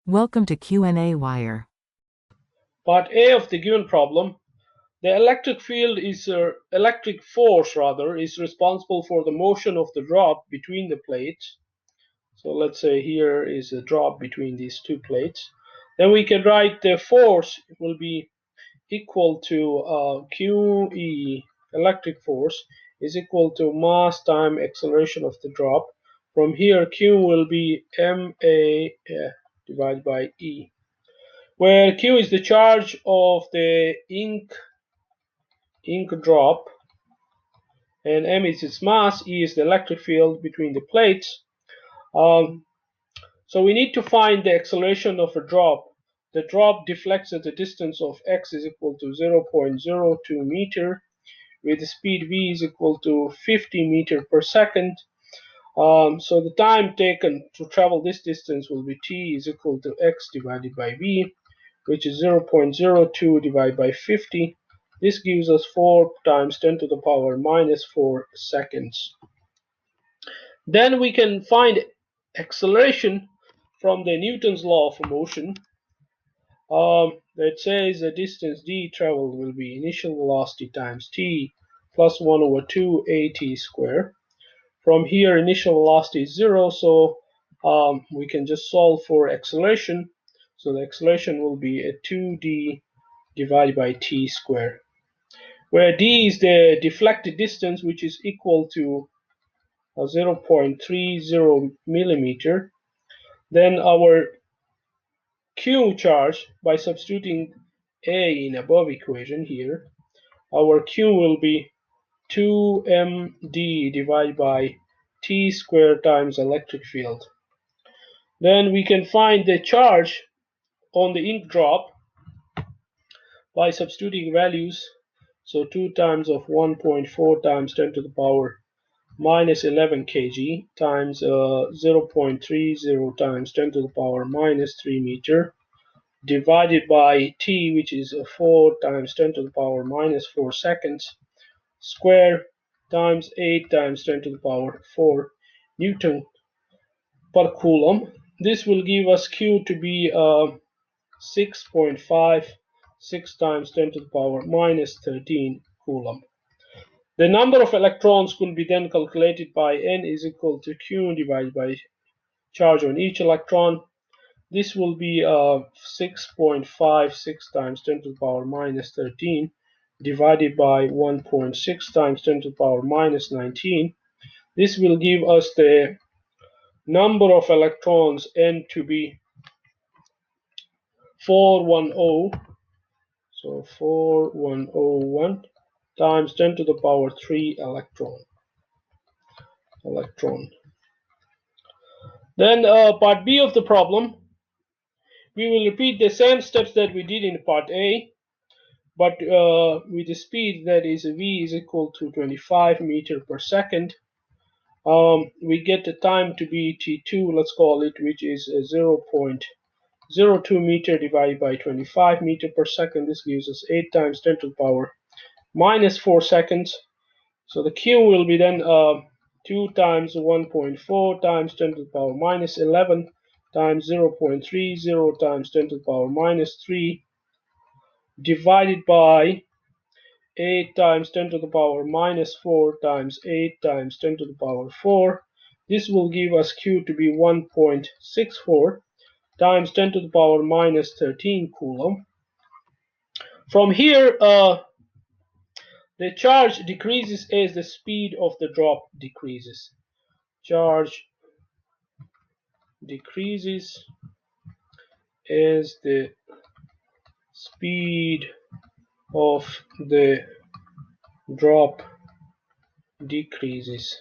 Welcome to qnawire. Part A of the given problem. The electric force is responsible for the motion of the drop between the plates. So let's say here is a drop between these two plates. Then we can write the force will be equal to QE, electric force, is equal to mass time acceleration of the drop. From here, Q will be MA divided by E, where Q is the charge of the ink drop, and M is its mass, E is the electric field between the plates. So we need to find the acceleration of a drop. The drop deflects at a distance of x is equal to 0.02 meter, with the speed v is equal to 50 meter per second. So the time taken to travel this distance will be t is equal to x divided by v, which is 0.02 divided by 50. This gives us 4 times 10 to the power minus 4 seconds. Then we can find acceleration from the Newton's law of motion. That says the distance d traveled will be initial velocity times t plus 1 over 2 at squared. From here, initial velocity is 0, so we can just solve for acceleration. So the acceleration will be a 2d divided by t squared, where d is the deflected distance, which is equal to 0.30 millimeter. Then our q charge, by substituting a in above equation here, our q will be 2md divided by t squared times electric field. Then we can find the charge on the ink drop by substituting values. So 2 times of 1.4 times 10 to the power minus 11 kg times 0.30 times 10 to the power minus 3 meter divided by t, which is 4 times 10 to the power minus 4 seconds, square times 8 times 10 to the power 4 Newton per coulomb. This will give us Q to be 6.56 times 10 to the power minus 13 coulomb. The number of electrons could be then calculated by N is equal to Q divided by charge on each electron. This will be 6.56 times 10 to the power minus 13 divided by 1.6 times 10 to the power minus 19. This will give us the number of electrons N to be 410. So 4101 times 10 to the power 3 electron. Then part B of the problem, we will repeat the same steps that we did in part A, but with the speed that is v is equal to 25 meter per second. We get the time to be t2, let's call it, which is 0.02 meter divided by 25 meter per second. This gives us 8 times 10 to the power minus 4 seconds. So the q will be then 2 times 1.4 times 10 to the power minus 11 times 0.30 times 10 to the power minus 3 divided by 8 times 10 to the power minus 4 times 8 times 10 to the power 4. This will give us Q to be 1.64 times 10 to the power minus 13 coulomb. From here, the charge decreases as the speed of the drop decreases. Charge decreases as the speed of the drop decreases.